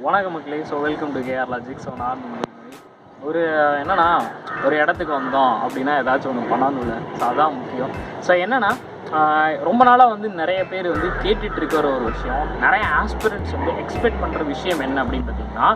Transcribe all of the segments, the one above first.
வணக்கம் மக்களே. So welcome to kaneeshreenalogics. So நான் ஒரு என்னென்னா ஒரு இடத்துக்கு வந்தோம் அப்படின்னா ஏதாச்சும் ஒன்று பண்ணணும்ல. ஸோ அதுதான் முக்கியம். ஸோ என்னென்னா ரொம்ப நாளாக வந்து நிறைய பேர் வந்து கேட்டுட்ருக்கிற ஒரு விஷயம், நிறைய ஆஸ்பிரண்ட்ஸ் வந்து எக்ஸ்பெக்ட் பண்ணுற விஷயம் என்ன அப்படின்னு பார்த்தீங்கன்னா,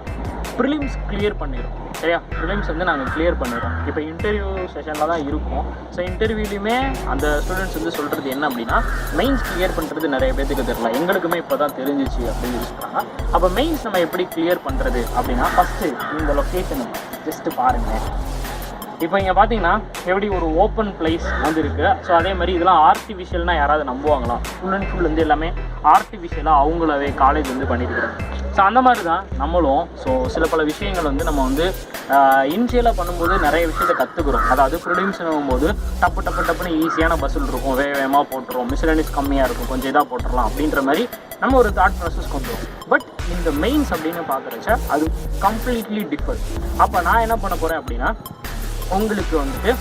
ப்ரிலிம்ஸ் கிளியர் பண்ணிடும். சரியா, ப்ரிலிம்ஸ் வந்து நாங்கள் கிளியர் பண்ணிடுறோம். இப்போ இன்டர்வியூ செஷனில் தான் இருக்கும். ஸோ இன்டர்வியூலையுமே அந்த ஸ்டூடெண்ட்ஸ் வந்து சொல்கிறது என்ன அப்படின்னா, மெயின்ஸ் கிளியர் பண்ணுறது நிறைய பேருக்கு தெரியல, எங்களுக்குமே இப்போ தான் தெரிஞ்சிச்சு அப்படின்னு சொல்கிறாங்க. அப்போ மெயின்ஸ் நம்ம எப்படி கிளியர் பண்ணுறது அப்படின்னா, ஃபஸ்ட்டு இந்த லொக்கேஷனை ஜஸ்ட்டு பாருங்கள். இப்போ இங்கே பார்த்தீங்கன்னா எப்படி ஒரு ஓப்பன் பிளேஸ் வந்து இருக்குது. ஸோ அதே மாதிரி இதெல்லாம் ஆர்டிஃபிஷியல்னால் யாராவது நம்புவாங்களா? ஃபுல் அண்ட் ஃபுல் வந்து எல்லாமே ஆர்டிஃபிஷியலாக அவங்களவே காலேஜ் வந்து பண்ணியிருக்கிறாங்க. ஸோ அந்த மாதிரி தான் நம்மளும். ஸோ சில பல விஷயங்கள் வந்து நம்ம வந்து இனிஷியலாக பண்ணும்போது நிறைய விஷயத்தை கற்றுக்குறோம். அதாவது ப்ரொடியூஷன் போது டப்புன்னு ஈஸியான பஸ்ஸில் இருக்கும், வேகமாக போட்டுருவோம், மிஸ்லனிஸ் கம்மியாக இருக்கும், கொஞ்சம் இதாக போட்டுடலாம் அப்படின்ற மாதிரி நம்ம ஒரு தாட் ப்ராசஸ் கொண்டு வரும். பட் இந்த மெயின்ஸ் அப்படின்னு பார்க்குறச்ச அது கம்ப்ளீட்லி டிஃபர். அப்போ நான் என்ன பண்ண போகிறேன் அப்படின்னா, உங்களுக்கு வந்துட்டு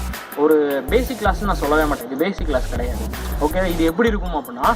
ஒரு பேசிக் கிளாஸ்ன்னு நான் சொல்லவே மாட்டேன், இது பேசிக் கிளாஸ் கிடையாது. ஓகே, இது எப்படி இருக்கும் அப்படின்னா,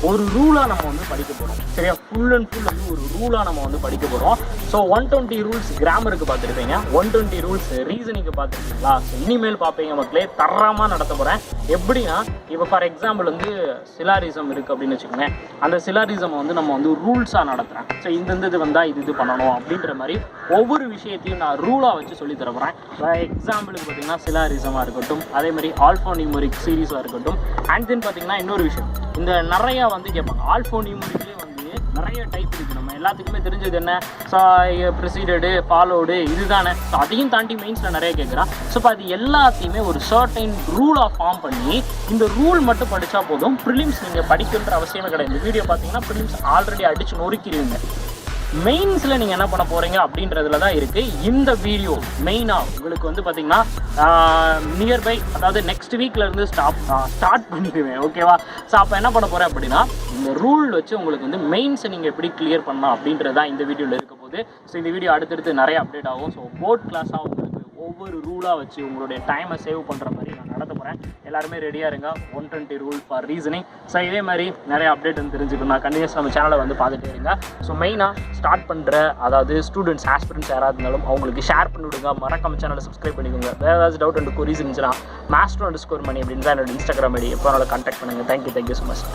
ஒரு ரூலாக நம்ம வந்து படிக்க போகிறோம். சரியா, ஃபுல் அண்ட் ஃபுல் வந்து ஒரு ரூலாக நம்ம வந்து படிக்க போகிறோம். ஸோ 120 ரூல்ஸ் கிராமருக்கு பார்த்துருப்பீங்க, 120 ரூல்ஸ் ரீசனிங்கு பார்த்துருக்கீங்களா? ஸோ இனிமேல் பார்ப்பீங்க மக்களே, தரமாக நடத்த போகிறேன். எப்படின்னா, இப்போ ஃபார் எக்ஸாம்பிள் வந்து சிலாரிசம் இருக்குது அப்படின்னு வச்சுக்கோங்க. அந்த சிலாரிசம் வந்து நம்ம வந்து ரூல்ஸாக நடத்துகிறேன். ஸோ இந்த இது வந்தால் இது பண்ணணும் அப்படின்ற மாதிரி ஒவ்வொரு விஷயத்தையும் நான் ரூலாக வச்சு சொல்லி தர போகிறேன். ஃபார் எக்ஸாம்பிளுக்கு பார்த்தீங்கன்னா சிலாரிசமாக இருக்கட்டும், அதே மாதிரி ஆல்ஃபா நியூமரிக் சீரீஸாக இருக்கட்டும். அண்ட் தென் பார்த்தீங்கன்னா இன்னொரு விஷயம், இந்த நிறையா வந்து கேட்பாங்க, ஆல்ஃபா நியூமரிக்லேயே வந்து நிறைய டைப் இருக்குது. நம்ம எல்லாத்துக்குமே தெரிஞ்சது என்ன, ஸோ ப்ரொசீடடு, ஃபாலோடு, இதுதானே. ஸோ அதையும் தாண்டி மெயின்ஸில் நிறைய கேட்குறான். ஸோ இப்போ அது எல்லாத்தையுமே ஒரு சர்டைன் ரூலாக ஃபார்ம் பண்ணி இந்த ரூல் மட்டும் படித்தா போதும். ப்ரிலிம்ஸ் நீங்கள் படிக்கின்ற அவசியமே கிடையாது. இந்த வீடியோ பார்த்தீங்கன்னா ப்ரிலிம்ஸ் ஆல்ரெடி அடித்து நொறுக்கிறீங்க. மெயின்ஸில் நீங்கள் என்ன பண்ண போகிறீங்க அப்படின்றதுல தான் இருக்குது இந்த வீடியோ. மெயினாக உங்களுக்கு வந்து பார்த்திங்கன்னா நியர்பை, அதாவது நெக்ஸ்ட் வீக்லேருந்து ஸ்டார்ட் பண்ணிடுவேன். ஓகேவா? ஸோ அப்போ என்ன பண்ண போகிறேன் அப்படின்னா, இந்த ரூல் வச்சு உங்களுக்கு வந்து மெயின்ஸை நீங்கள் எப்படி கிளியர் பண்ணலாம் அப்படின்றது தான் இந்த வீடியோவில் இருக்க போகுது. ஸோ இந்த வீடியோ அடுத்தடுத்து நிறைய அப்டேட் ஆகும். ஸோ போர்ட் கிளாஸாக உங்களுக்கு ஒவ்வொரு ரூலாக வச்சு உங்களுடைய டைமை சேவ் பண்ணுற மாதிரி நான் நடத்த போகிறேன். எல்லாருமே ரெடியாக இருங்க. 120 ரூல் ஃபார் ரீசனிங். ஸோ இதே மாதிரி நிறைய அப்டேட் வந்து தெரிஞ்சுக்கணும், கண்டினியூஸ் நம்ம சேனலை வந்து பார்த்துட்டே இருங்க. ஸோ மெயினாக ஸ்டார்ட் பண்ணுற, அதாவது ஸ்டூடெண்ட்ஸ் ஆஸ்பிரண்ட்ஸ் யாராவது இருந்தாலும் அவங்களுக்கு ஷேர் பண்ணி விடுங்க. மறக்காம சேனலை சப்ஸ்கிரைப் பண்ணிக்கோங்க. வேறு ஏதாவது டவுட் அண்ட் கொரிஸ் இருந்துச்சுன்னா Mr.Mani அப்படின்னு தான் என்னோட இன்ஸ்டாகிராம் ஐடி, எப்போ அதனால் கான்டாக்ட் பண்ணுங்கள். Thank you so much.